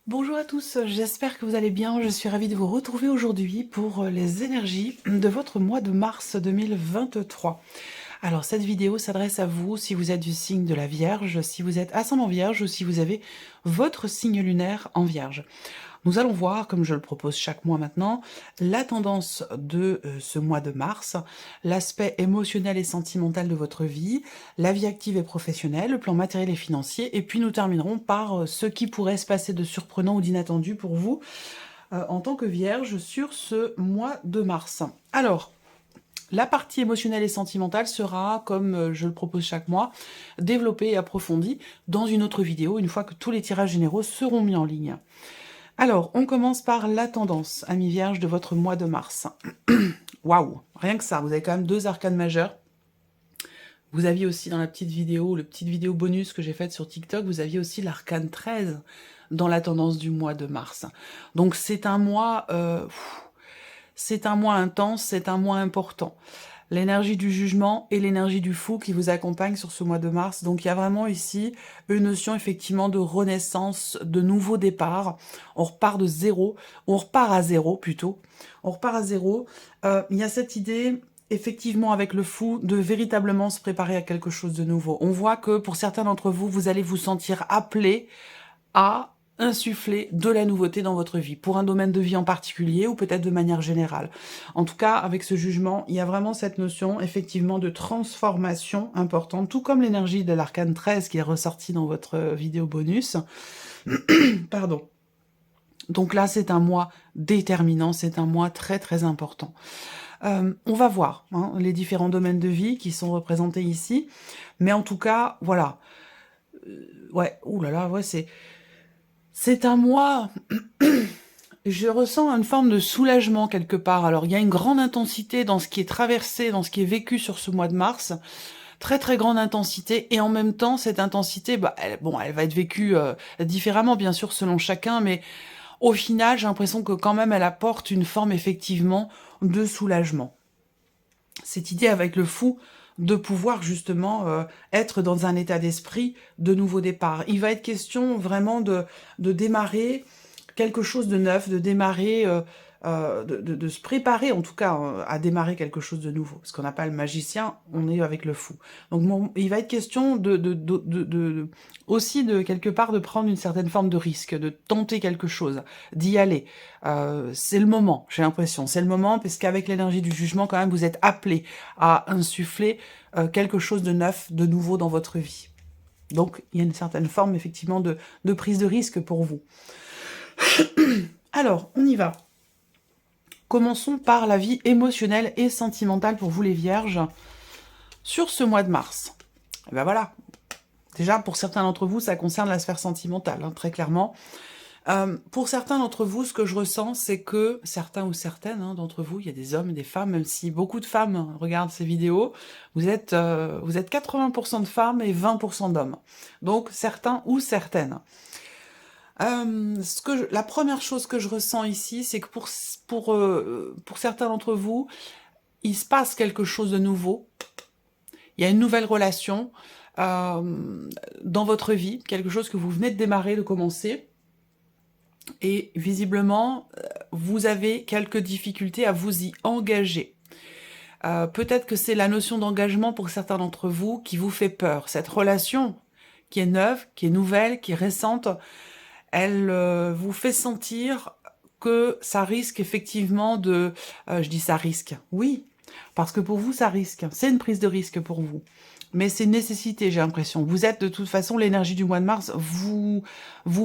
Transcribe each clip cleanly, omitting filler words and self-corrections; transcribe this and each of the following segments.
Bonjour à tous, j'espère que vous allez bien. Je suis ravie de vous retrouver aujourd'hui pour les énergies de votre mois de mars 2023. Alors cette vidéo s'adresse à vous si vous êtes du signe de la Vierge, si vous êtes ascendant Vierge ou si vous avez votre signe lunaire en Vierge. Nous allons voir, comme je le propose chaque mois maintenant, la tendance de ce mois de mars, l'aspect émotionnel et sentimental de votre vie, la vie active et professionnelle, le plan matériel et financier, et puis nous terminerons par ce qui pourrait se passer de surprenant ou d'inattendu pour vous en tant que Vierge sur ce mois de mars. Alors, la partie émotionnelle et sentimentale sera, comme je le propose chaque mois, développée et approfondie dans une autre vidéo, une fois que tous les tirages généraux seront mis en ligne. Alors, on commence par la tendance, amis vierges, de votre mois de mars. Waouh, rien que ça, vous avez quand même 2 arcanes majeures. Vous aviez aussi dans la petite vidéo bonus que j'ai faite sur TikTok, vous aviez aussi l'arcane 13 dans la tendance du mois de mars. Donc c'est un mois intense, c'est un mois important. L'énergie du jugement et l'énergie du fou qui vous accompagnent sur ce mois de mars. Donc il y a vraiment ici une notion effectivement de renaissance, de nouveau départ. On repart de zéro, on repart à zéro plutôt. On repart à zéro. Il y a cette idée, effectivement avec le fou, de véritablement se préparer à quelque chose de nouveau. On voit que pour certains d'entre vous, vous allez vous sentir appelé à insuffler de la nouveauté dans votre vie, pour un domaine de vie en particulier ou peut-être de manière générale. En tout cas, avec ce jugement, il y a vraiment cette notion, effectivement, de transformation importante, tout comme l'énergie de l'arcane 13 qui est ressortie dans votre vidéo bonus. Pardon. Donc là, c'est un mois déterminant, c'est un mois très très important. On va voir les différents domaines de vie qui sont représentés ici, mais en tout cas, voilà. Ouais, oulala, ouais, c'est un mois, je ressens une forme de soulagement quelque part. Alors, il y a une grande intensité dans ce qui est traversé, dans ce qui est vécu sur ce mois de mars. Très, très grande intensité. Et en même temps, cette intensité, elle va être vécue différemment, bien sûr, selon chacun. Mais au final, j'ai l'impression que quand même, elle apporte une forme, effectivement, de soulagement. Cette idée avec le fou de pouvoir justement être dans un état d'esprit de nouveau départ. Il va être question vraiment de démarrer quelque chose de neuf, de démarrer, de se préparer en tout cas à démarrer quelque chose de nouveau. Parce qu'on n'a pas le magicien, on est avec le fou. Donc il va être question aussi de quelque part de prendre une certaine forme de risque, de tenter quelque chose, d'y aller. C'est le moment, j'ai l'impression. C'est le moment parce qu'avec l'énergie du jugement, quand même, vous êtes appelé à insuffler quelque chose de neuf, de nouveau dans votre vie. Donc, il y a une certaine forme, effectivement, de prise de risque pour vous. Alors, on y va. Commençons par la vie émotionnelle et sentimentale pour vous les vierges sur ce mois de mars. Et ben voilà. Déjà, pour certains d'entre vous, ça concerne la sphère sentimentale, très clairement. Pour certains d'entre vous, ce que je ressens, c'est que certains ou certaines d'entre vous, il y a des hommes et des femmes, même si beaucoup de femmes regardent ces vidéos, vous êtes 80% de femmes et 20% d'hommes. Donc, certains ou certaines. La première chose que je ressens ici, c'est que pour certains d'entre vous, il se passe quelque chose de nouveau. Il y a une nouvelle relation dans votre vie, quelque chose que vous venez de démarrer, de commencer. Et visiblement, vous avez quelques difficultés à vous y engager. Peut-être que c'est la notion d'engagement pour certains d'entre vous qui vous fait peur. Cette relation qui est neuve, qui est nouvelle, qui est récente, elle vous fait sentir que ça risque effectivement de... je dis ça risque, oui, parce que pour vous, ça risque. C'est une prise de risque pour vous. Mais c'est une nécessité, j'ai l'impression. Vous êtes de toute façon, l'énergie du mois de mars vous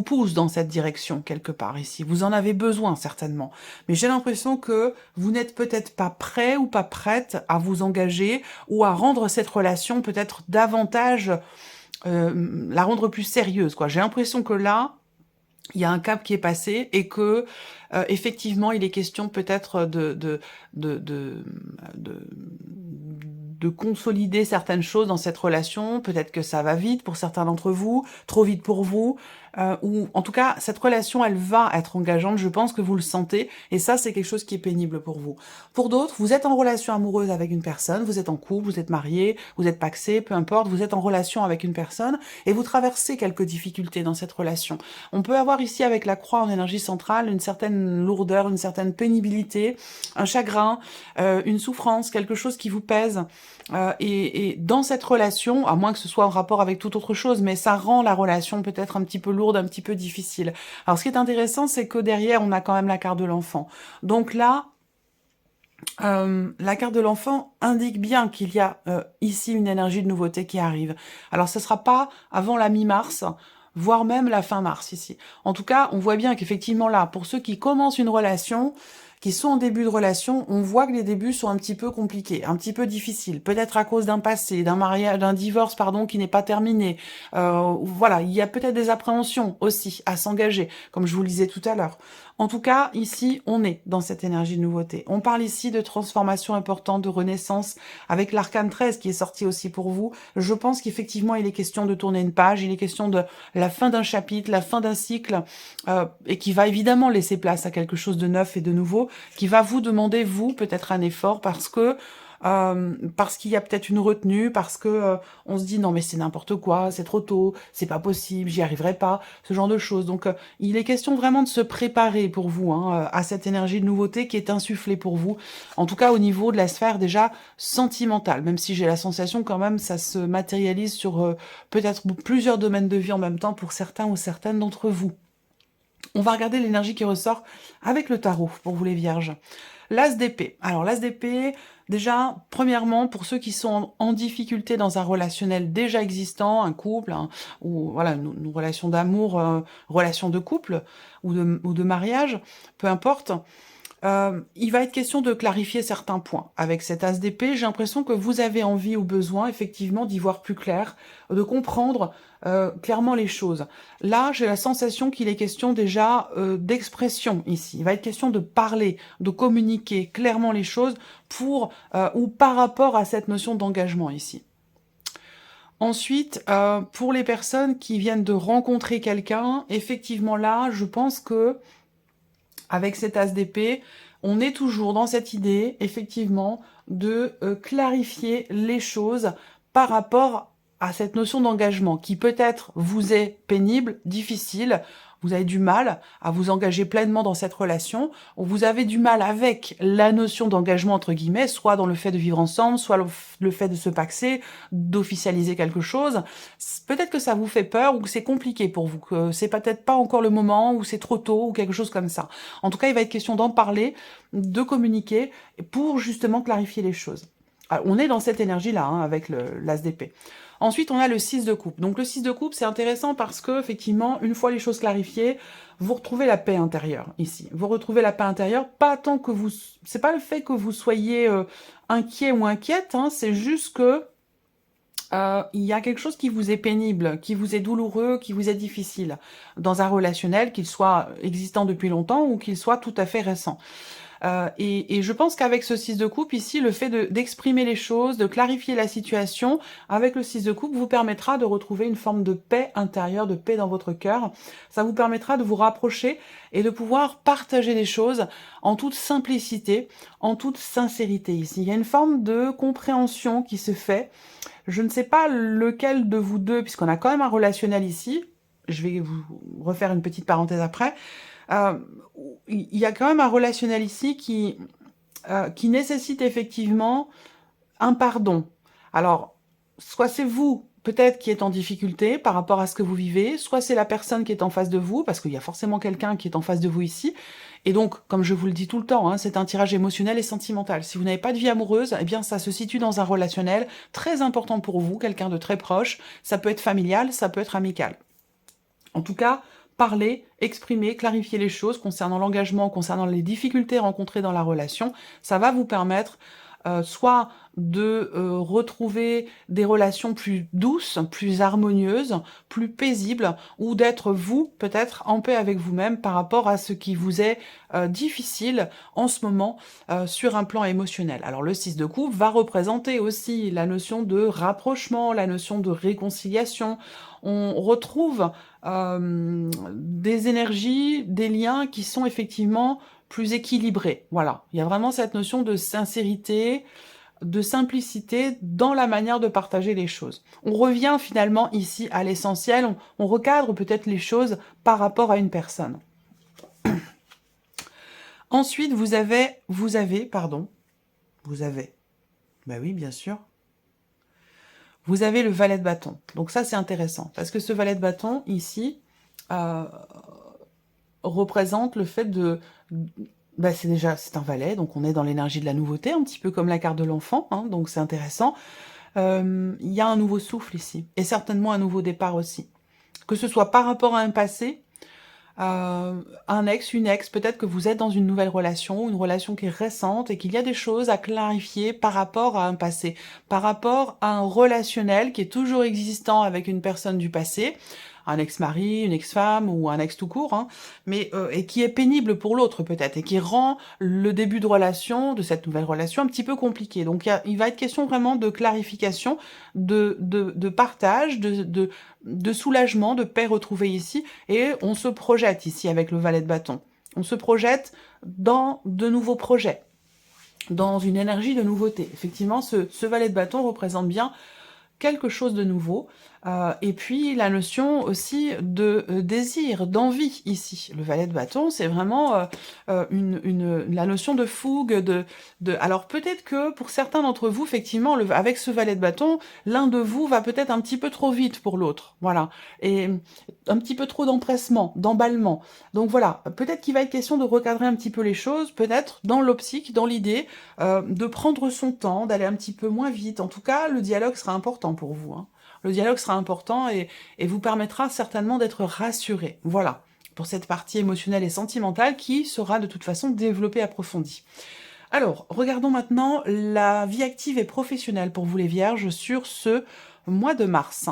pousse dans cette direction quelque part ici. Vous en avez besoin certainement. Mais j'ai l'impression que vous n'êtes peut-être pas prêt ou pas prête à vous engager ou à rendre cette relation peut-être davantage, la rendre plus sérieuse, quoi. J'ai l'impression que là, il y a un cap qui est passé et que effectivement il est question peut-être de de consolider certaines choses dans cette relation. Peut-être que ça va vite pour certains d'entre vous, trop vite pour vous, ou en tout cas, cette relation, elle va être engageante, je pense que vous le sentez, et ça, c'est quelque chose qui est pénible pour vous. Pour d'autres, vous êtes en relation amoureuse avec une personne, vous êtes en couple, vous êtes marié, vous êtes pacsé, peu importe, vous êtes en relation avec une personne, et vous traversez quelques difficultés dans cette relation. On peut avoir ici, avec la croix en énergie centrale, une certaine lourdeur, une certaine pénibilité, un chagrin, une souffrance, quelque chose qui vous pèse. Et dans cette relation, à moins que ce soit en rapport avec toute autre chose, mais ça rend la relation peut-être un petit peu lourde, un petit peu difficile. Alors ce qui est intéressant, c'est que derrière, on a quand même la carte de l'enfant. Donc là, la carte de l'enfant indique bien qu'il y a ici une énergie de nouveauté qui arrive. Alors ce ne sera pas avant la mi-mars, voire même la fin mars ici. En tout cas, on voit bien qu'effectivement là, pour ceux qui commencent une relation, qui sont en début de relation, on voit que les débuts sont un petit peu compliqués, un petit peu difficiles, peut-être à cause d'un passé, d'un mariage, d'un divorce, pardon, qui n'est pas terminé. Voilà, il y a peut-être des appréhensions aussi à s'engager, comme je vous le disais tout à l'heure. En tout cas, ici, on est dans cette énergie de nouveauté. On parle ici de transformation importante, de renaissance, avec l'arcane 13 qui est sorti aussi pour vous. Je pense qu'effectivement, il est question de tourner une page, il est question de la fin d'un chapitre, la fin d'un cycle, et qui va évidemment laisser place à quelque chose de neuf et de nouveau, qui va vous demander, vous, peut-être un effort, parce qu'il y a peut-être une retenue, parce que on se dit non mais c'est n'importe quoi, c'est trop tôt, c'est pas possible, j'y arriverai pas, ce genre de choses. Donc il est question vraiment de se préparer pour vous à cette énergie de nouveauté qui est insufflée pour vous, en tout cas au niveau de la sphère déjà sentimentale, même si j'ai la sensation quand même ça se matérialise sur peut-être plusieurs domaines de vie en même temps pour certains ou certaines d'entre vous. On va regarder l'énergie qui ressort avec le tarot pour vous les vierges. L'as d'épée. Alors l'as d'épée, déjà, premièrement, pour ceux qui sont en difficulté dans un relationnel déjà existant, un couple, ou voilà, une relation d'amour, relation de couple ou de mariage, peu importe, il va être question de clarifier certains points. Avec cet as d'épée, j'ai l'impression que vous avez envie ou besoin, effectivement, d'y voir plus clair, de comprendre clairement les choses. Là, j'ai la sensation qu'il est question déjà d'expression ici. Il va être question de parler, de communiquer clairement les choses pour ou par rapport à cette notion d'engagement ici. Ensuite, pour les personnes qui viennent de rencontrer quelqu'un, effectivement là, je pense que avec cet as d'épée, on est toujours dans cette idée, effectivement, de clarifier les choses par rapport à cette notion d'engagement qui peut-être vous est pénible, difficile, vous avez du mal à vous engager pleinement dans cette relation, ou vous avez du mal avec la notion d'engagement entre guillemets, soit dans le fait de vivre ensemble, soit le fait de se paxer, d'officialiser quelque chose. Peut-être que ça vous fait peur ou que c'est compliqué pour vous, que c'est peut-être pas encore le moment, ou c'est trop tôt, ou quelque chose comme ça. En tout cas, il va être question d'en parler, de communiquer, pour justement clarifier les choses. Alors, on est dans cette énergie-là, avec l'as d'épée. Ensuite, on a le 6 de coupe. Donc le 6 de coupe, c'est intéressant parce que, effectivement, une fois les choses clarifiées, vous retrouvez la paix intérieure, ici. Vous retrouvez la paix intérieure, pas tant que vous... C'est pas le fait que vous soyez inquiet ou inquiète, c'est juste que il y a quelque chose qui vous est pénible, qui vous est douloureux, qui vous est difficile dans un relationnel, qu'il soit existant depuis longtemps ou qu'il soit tout à fait récent. Et je pense qu'avec ce 6 de coupe ici, le fait d'exprimer les choses, de clarifier la situation, avec le 6 de coupe, vous permettra de retrouver une forme de paix intérieure, de paix dans votre cœur. Ça vous permettra de vous rapprocher et de pouvoir partager les choses en toute simplicité, en toute sincérité ici. Il y a une forme de compréhension qui se fait. Je ne sais pas lequel de vous deux, puisqu'on a quand même un relationnel ici, je vais vous refaire une petite parenthèse après, il y a quand même un relationnel ici qui nécessite effectivement un pardon. Alors, soit c'est vous, peut-être, qui êtes en difficulté par rapport à ce que vous vivez, soit c'est la personne qui est en face de vous, parce qu'il y a forcément quelqu'un qui est en face de vous ici. Et donc, comme je vous le dis tout le temps, c'est un tirage émotionnel et sentimental. Si vous n'avez pas de vie amoureuse, eh bien, ça se situe dans un relationnel très important pour vous, quelqu'un de très proche. Ça peut être familial, ça peut être amical. En tout cas, parler, exprimer, clarifier les choses concernant l'engagement, concernant les difficultés rencontrées dans la relation, ça va vous permettre soit de retrouver des relations plus douces, plus harmonieuses, plus paisibles, ou d'être vous, peut-être, en paix avec vous-même par rapport à ce qui vous est difficile en ce moment sur un plan émotionnel. Alors le 6 de coupe va représenter aussi la notion de rapprochement, la notion de réconciliation. On retrouve des énergies, des liens qui sont effectivement plus équilibrés. Voilà, il y a vraiment cette notion de sincérité, de simplicité dans la manière de partager les choses. On revient finalement ici à l'essentiel, on recadre peut-être les choses par rapport à une personne. Ensuite, vous avez, bah oui, bien sûr, vous avez le valet de bâton. Donc ça, c'est intéressant, parce que ce valet de bâton, ici, représente le fait de... Bah c'est un valet, donc on est dans l'énergie de la nouveauté, un petit peu comme la carte de l'enfant, hein, donc c'est intéressant. Il y a un nouveau souffle ici, et certainement un nouveau départ aussi. Que ce soit par rapport à un passé, un ex, une ex, peut-être que vous êtes dans une nouvelle relation, une relation qui est récente, et qu'il y a des choses à clarifier par rapport à un passé, par rapport à un relationnel qui est toujours existant avec une personne du passé, un ex-mari, une ex-femme ou un ex tout court, hein, mais et qui est pénible pour l'autre peut-être, et qui rend le début de relation, de cette nouvelle relation, un petit peu compliqué. Donc il va être question vraiment de clarification, de partage, de soulagement, de paix retrouvée ici, et on se projette ici avec le valet de bâton. On se projette dans de nouveaux projets, dans une énergie de nouveauté. Effectivement, ce valet de bâton représente bien quelque chose de nouveau, et puis la notion aussi de désir, d'envie ici. Le valet de bâton, c'est vraiment la notion de fougue, alors peut-être que pour certains d'entre vous, effectivement, avec ce valet de bâton, l'un de vous va peut-être un petit peu trop vite pour l'autre, voilà, et un petit peu trop d'empressement, d'emballement. Donc voilà, peut-être qu'il va être question de recadrer un petit peu les choses, peut-être dans l'optique, dans l'idée de prendre son temps, d'aller un petit peu moins vite. En tout cas, le dialogue sera important pour vous, hein. Le dialogue sera important et vous permettra certainement d'être rassuré. Voilà, pour cette partie émotionnelle et sentimentale qui sera de toute façon développée, approfondie. Alors, regardons maintenant la vie active et professionnelle pour vous les vierges sur ce mois de mars.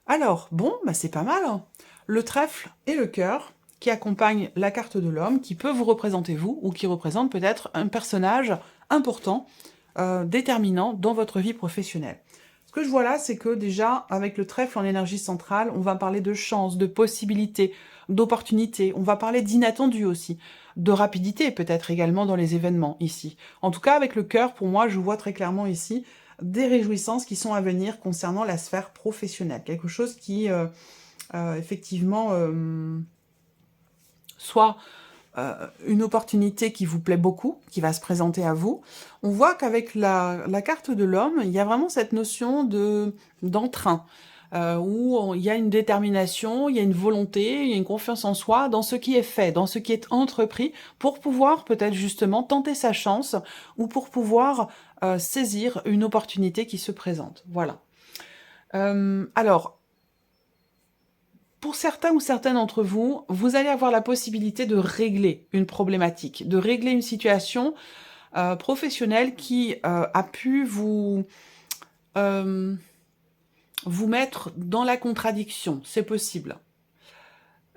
Alors, bon, bah c'est pas mal, hein. Le trèfle et le cœur qui accompagnent la carte de l'homme, qui peut vous représenter vous, ou qui représente peut-être un personnage important, déterminant dans votre vie professionnelle. Ce que je vois là, c'est que déjà, avec le trèfle en énergie centrale, on va parler de chance, de possibilités, d'opportunités, on va parler d'inattendu aussi, de rapidité peut-être également dans les événements ici. En tout cas, avec le cœur, pour moi, je vois très clairement ici des réjouissances qui sont à venir concernant la sphère professionnelle. Quelque chose qui, effectivement, soit une opportunité qui vous plaît beaucoup, qui va se présenter à vous. On voit qu'avec la carte de l'homme, il y a vraiment cette notion d'entrain, où il y a une détermination, il y a une volonté, il y a une confiance en soi dans ce qui est fait, dans ce qui est entrepris, pour pouvoir peut-être justement tenter sa chance, ou pour pouvoir saisir une opportunité qui se présente. Voilà. Alors, pour certains ou certaines d'entre vous, vous allez avoir la possibilité de régler une problématique, de régler une situation professionnelle qui a pu vous mettre dans la contradiction. C'est possible.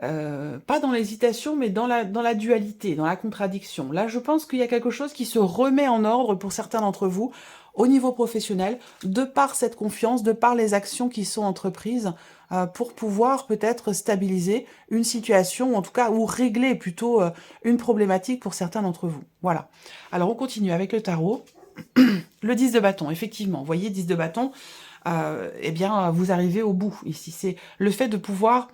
Pas dans l'hésitation, mais dans la dualité, dans la contradiction. Là, je pense qu'il y a quelque chose qui se remet en ordre pour certains d'entre vous au niveau professionnel, de par cette confiance, de par les actions qui sont entreprises pour pouvoir peut-être stabiliser une situation, ou en tout cas, ou régler plutôt une problématique pour certains d'entre vous. Voilà. Alors, on continue avec le tarot. Le 10 de bâton, effectivement. Vous voyez, 10 de bâton, eh bien, vous arrivez au bout ici. C'est le fait de pouvoir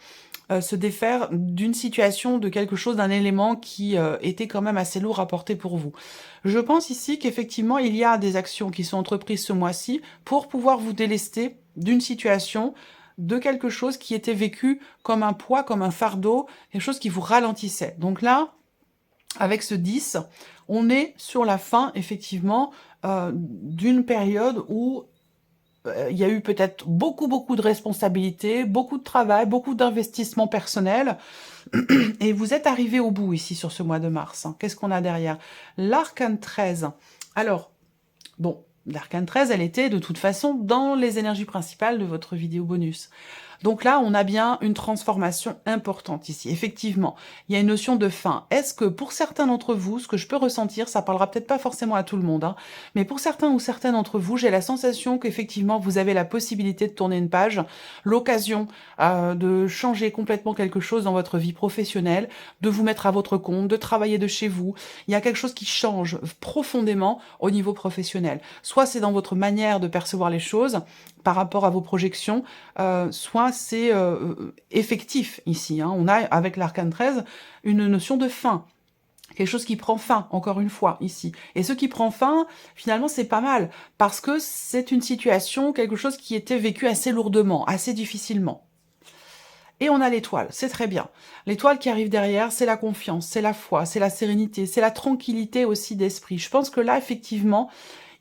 se défaire d'une situation, de quelque chose, d'un élément qui était quand même assez lourd à porter pour vous. Je pense ici qu'effectivement, il y a des actions qui sont entreprises ce mois-ci pour pouvoir vous délester d'une situation, de quelque chose qui était vécu comme un poids, comme un fardeau, quelque chose qui vous ralentissait. Donc là, avec ce 10, on est sur la fin, effectivement, d'une période où il y a eu peut-être beaucoup de responsabilités, beaucoup de travail, beaucoup d'investissements personnels, et vous êtes arrivé au bout ici sur ce mois de mars, hein. Qu'est-ce qu'on a derrière? L'arcane 13. Alors, bon, l'arcane 13, elle était de toute façon dans les énergies principales de votre vidéo bonus. Donc là, on a bien une transformation importante ici. Effectivement, il y a une notion de fin. Est-ce que pour certains d'entre vous, ce que je peux ressentir, ça parlera peut-être pas forcément à tout le monde, hein, mais pour certains ou certaines d'entre vous, j'ai la sensation qu'effectivement, vous avez la possibilité de tourner une page, l'occasion de changer complètement quelque chose dans votre vie professionnelle, de vous mettre à votre compte, de travailler de chez vous. Il y a quelque chose qui change profondément au niveau professionnel. Soit c'est dans votre manière de percevoir les choses par rapport à vos projections, soit c'est effectif ici, hein. On a, avec l'arcane 13, une notion de fin. Quelque chose qui prend fin, encore une fois, ici. Et ce qui prend fin, finalement, c'est pas mal, parce que c'est une situation, quelque chose qui était vécu assez lourdement, assez difficilement. Et on a l'étoile, c'est très bien. L'étoile qui arrive derrière, c'est la confiance, c'est la foi, c'est la sérénité, c'est la tranquillité aussi d'esprit. Je pense que là, effectivement,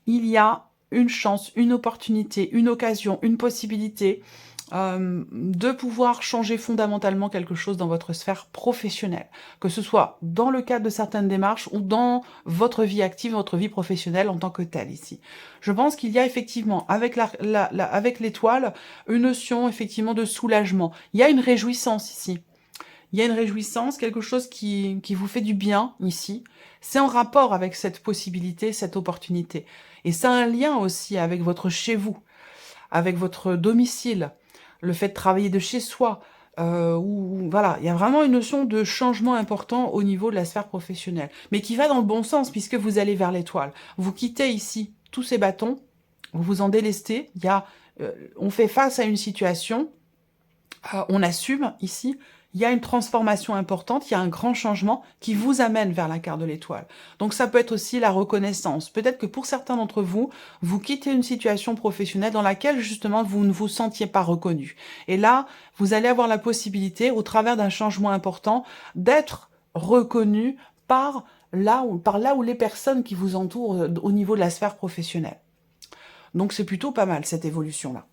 il y a une chance, une opportunité, une occasion, une possibilité de pouvoir changer fondamentalement quelque chose dans votre sphère professionnelle, que ce soit dans le cadre de certaines démarches ou dans votre vie active, votre vie professionnelle en tant que telle ici. Je pense qu'il y a effectivement, avec avec l'étoile, une notion effectivement de soulagement. Il y a une réjouissance ici. Il y a une réjouissance, quelque chose qui vous fait du bien ici. C'est en rapport avec cette possibilité, cette opportunité. Et ça a un lien aussi avec votre chez vous, avec votre domicile, le fait de travailler de chez soi. Voilà, il y a vraiment une notion de changement important au niveau de la sphère professionnelle, mais qui va dans le bon sens puisque vous allez vers l'étoile. Vous quittez ici tous ces bâtons, vous vous en délestez. On fait face à une situation, on assume ici. Il y a une transformation importante, il y a un grand changement qui vous amène vers la carte de l'étoile. Donc ça peut être aussi la reconnaissance. Peut-être que pour certains d'entre vous, vous quittez une situation professionnelle dans laquelle justement vous ne vous sentiez pas reconnu. Et là, vous allez avoir la possibilité, au travers d'un changement important, d'être reconnu par là où les personnes qui vous entourent au niveau de la sphère professionnelle. Donc c'est plutôt pas mal cette évolution-là.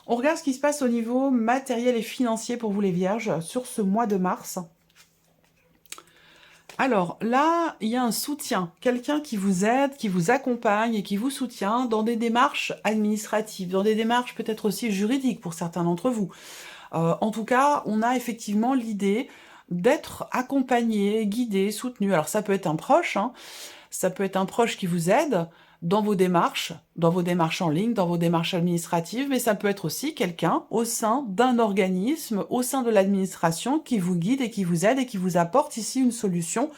On regarde ce qui se passe au niveau matériel et financier pour vous les vierges sur ce mois de mars. Alors là, il y a un soutien, quelqu'un qui vous aide, qui vous accompagne et qui vous soutient dans des démarches administratives, dans des démarches peut-être aussi juridiques pour certains d'entre vous. En tout cas, on a effectivement l'idée d'être accompagné, guidé, soutenu. Alors ça peut être un proche, hein, ça peut être un proche qui vous aide dans vos démarches en ligne, dans vos démarches administratives, mais ça peut être aussi quelqu'un au sein d'un organisme, au sein de l'administration qui vous guide et qui vous aide et qui vous apporte ici une solution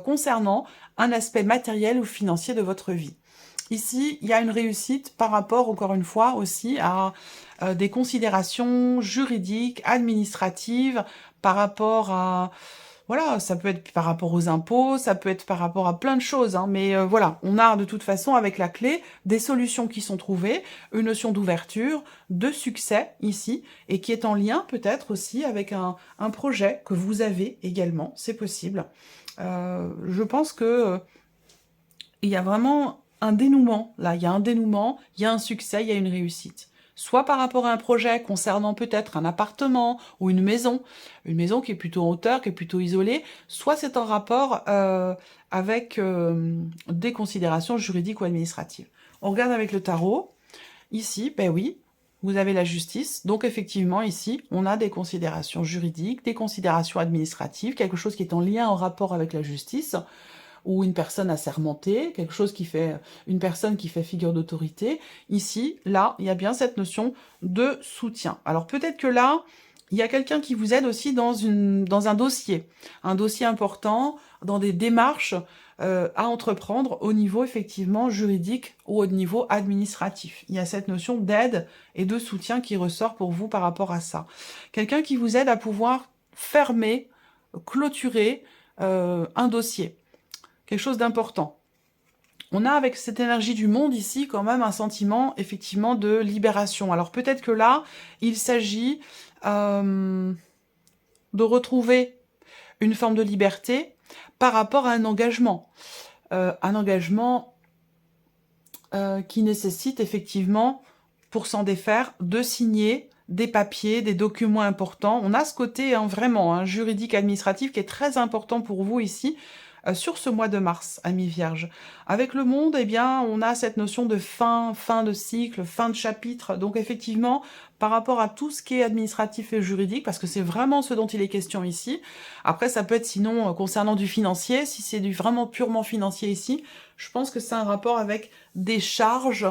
concernant un aspect matériel ou financier de votre vie. Ici, il y a une réussite par rapport, encore une fois, aussi à des considérations juridiques, administratives, par rapport à... Voilà, ça peut être par rapport aux impôts, ça peut être par rapport à plein de choses, hein, mais voilà, on a de toute façon avec la clé des solutions qui sont trouvées, une notion d'ouverture, de succès ici, et qui est en lien peut-être aussi avec un projet que vous avez également, c'est possible. Je pense que il y a vraiment un dénouement, là, il y a un dénouement, il y a un succès, il y a une réussite. Soit par rapport à un projet concernant peut-être un appartement ou une maison qui est plutôt en hauteur, qui est plutôt isolée, soit c'est en rapport avec des considérations juridiques ou administratives. On regarde avec le tarot. Ici, ben oui, vous avez la justice. Donc effectivement, ici, on a des considérations juridiques, des considérations administratives, quelque chose qui est en lien, en rapport avec la justice, ou une personne assermentée, quelque chose qui fait, une personne qui fait figure d'autorité. Ici, là, il y a bien cette notion de soutien. Alors peut-être que là, il y a quelqu'un qui vous aide aussi dans un dossier important, dans des démarches à entreprendre au niveau effectivement juridique ou au niveau administratif. Il y a cette notion d'aide et de soutien qui ressort pour vous par rapport à ça. Quelqu'un qui vous aide à pouvoir fermer, clôturer un dossier. Quelque chose d'important. On a avec cette énergie du monde ici quand même un sentiment effectivement de libération. Alors peut-être que là, il s'agit de retrouver une forme de liberté par rapport à un engagement. Un engagement qui nécessite effectivement pour s'en défaire, de signer des papiers, des documents importants. On a ce côté vraiment juridique, administratif qui est très important pour vous ici, sur ce mois de mars, amis vierges. Avec le monde, eh bien, on a cette notion de fin de cycle, fin de chapitre. Donc effectivement, par rapport à tout ce qui est administratif et juridique, parce que c'est vraiment ce dont il est question ici. Après, ça peut être sinon concernant du financier. Si c'est du vraiment purement financier ici, je pense que c'est un rapport avec des charges,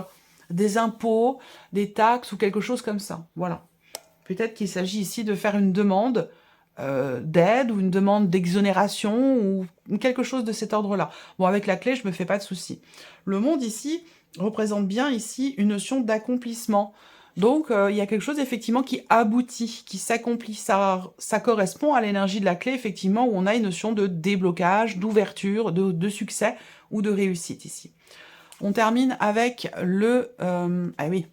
des impôts, des taxes ou quelque chose comme ça. Voilà. Peut-être qu'il s'agit ici de faire une demande d'aide ou une demande d'exonération ou quelque chose de cet ordre-là. Bon, avec la clé, je me fais pas de soucis. Le monde ici représente bien ici une notion d'accomplissement. Donc, il y a quelque chose effectivement qui aboutit, qui s'accomplit. Ça correspond à l'énergie de la clé, effectivement, où on a une notion de déblocage, d'ouverture, de succès ou de réussite ici. On termine avec ah oui,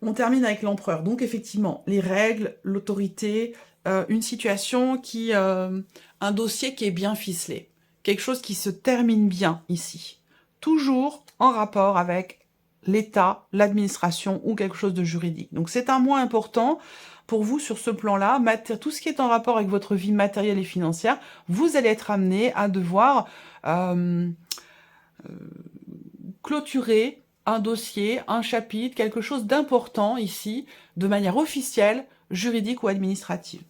on termine avec l'empereur. Donc effectivement, les règles, l'autorité, une situation un dossier qui est bien ficelé. Quelque chose qui se termine bien ici. Toujours en rapport avec l'État, l'administration ou quelque chose de juridique. Donc c'est un mois important pour vous sur ce plan-là. Tout ce qui est en rapport avec votre vie matérielle et financière, vous allez être amené à devoir clôturer un dossier, un chapitre, quelque chose d'important ici, de manière officielle, juridique ou administrative.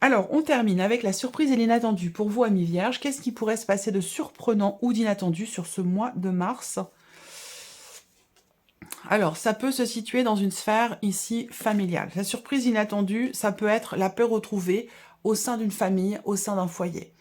Alors, on termine avec la surprise et l'inattendu. Pour vous, amis vierges, qu'est-ce qui pourrait se passer de surprenant ou d'inattendu sur ce mois de mars? Alors, ça peut se situer dans une sphère ici familiale. La surprise inattendue, ça peut être la paix retrouvée au sein d'une famille, au sein d'un foyer.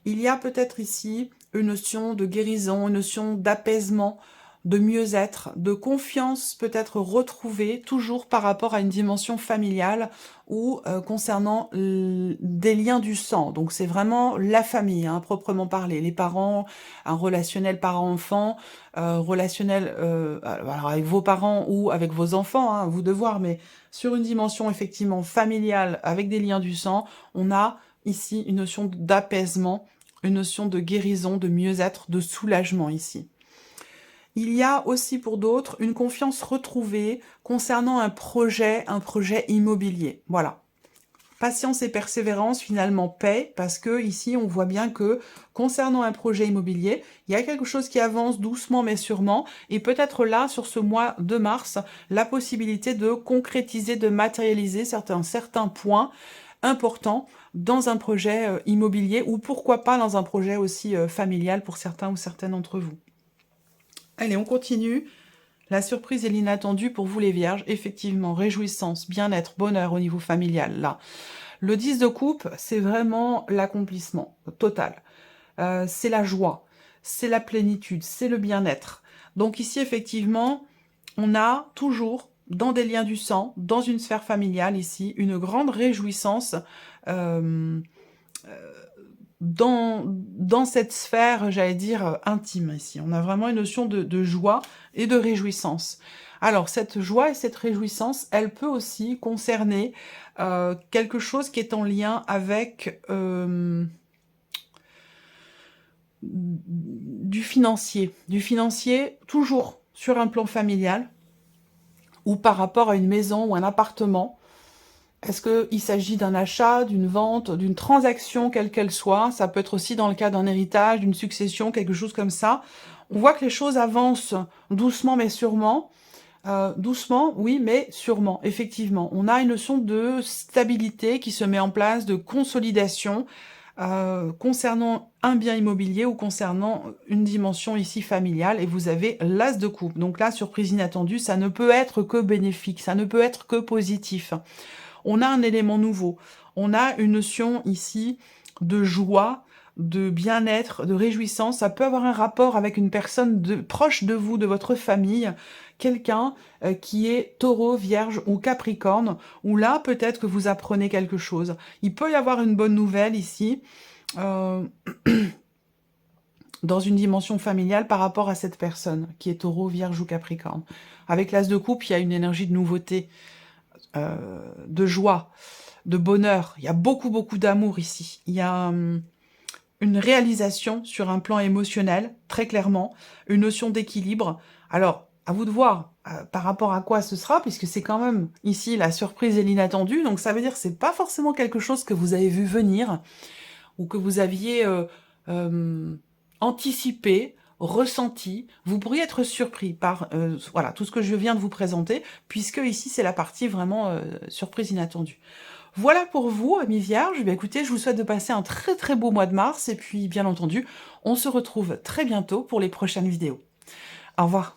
Il y a peut-être ici une notion de guérison, une notion d'apaisement, de mieux-être, de confiance peut-être retrouvée, toujours par rapport à une dimension familiale ou concernant des liens du sang. Donc c'est vraiment la famille, proprement parler. Les parents, un relationnel parent-enfant, relationnel alors avec vos parents ou avec vos enfants, vous de voir, mais sur une dimension effectivement familiale, avec des liens du sang, on a ici une notion d'apaisement, une notion de guérison, de mieux-être, de soulagement ici. Il y a aussi pour d'autres une confiance retrouvée concernant un projet immobilier. Voilà. Patience et persévérance, finalement paix, parce que ici on voit bien que concernant un projet immobilier, il y a quelque chose qui avance doucement mais sûrement, et peut-être là, sur ce mois de mars, la possibilité de concrétiser, de matérialiser certains points importants dans un projet immobilier, ou pourquoi pas dans un projet aussi familial pour certains ou certaines d'entre vous. Allez, on continue. La surprise et l'inattendu pour vous les vierges, effectivement, réjouissance, bien-être, bonheur au niveau familial, là. Le 10 de coupe, c'est vraiment l'accomplissement total. C'est la joie, c'est la plénitude, c'est le bien-être. Donc ici, effectivement, on a toujours, dans des liens du sang, dans une sphère familiale, ici, une grande réjouissance dans cette sphère, j'allais dire, intime ici. On a vraiment une notion de joie et de réjouissance. Alors, cette joie et cette réjouissance, elle peut aussi concerner quelque chose qui est en lien avec du financier. Du financier, toujours sur un plan familial, ou par rapport à une maison ou un appartement. Est-ce qu'il s'agit d'un achat, d'une vente, d'une transaction, quelle qu'elle soit? Ça peut être aussi dans le cas d'un héritage, d'une succession, quelque chose comme ça. On voit que les choses avancent doucement mais sûrement. Doucement, oui, mais sûrement, effectivement. On a une notion de stabilité qui se met en place, de consolidation, concernant un bien immobilier ou concernant une dimension ici familiale, et vous avez l'as de coupe. Donc là, surprise inattendue, ça ne peut être que bénéfique, ça ne peut être que positif. On a un élément nouveau, on a une notion ici de joie, de bien-être, de réjouissance. Ça peut avoir un rapport avec une personne proche de vous, de votre famille, quelqu'un qui est taureau, vierge ou capricorne, où là, peut-être que vous apprenez quelque chose. Il peut y avoir une bonne nouvelle ici, dans une dimension familiale par rapport à cette personne qui est taureau, vierge ou capricorne. Avec l'as de coupe, il y a une énergie de nouveauté, de joie, de bonheur. Il y a beaucoup d'amour ici. Il y a une réalisation sur un plan émotionnel, très clairement, une notion d'équilibre. Alors, à vous de voir par rapport à quoi ce sera, puisque c'est quand même ici la surprise et l'inattendu, donc ça veut dire que c'est pas forcément quelque chose que vous avez vu venir, ou que vous aviez anticipé, ressenti. Vous pourriez être surpris par voilà, tout ce que je viens de vous présenter, puisque ici c'est la partie vraiment surprise inattendue. Voilà pour vous, amis vierges. Bien, écoutez, je vous souhaite de passer un très très beau mois de mars, et puis bien entendu, on se retrouve très bientôt pour les prochaines vidéos. Au revoir.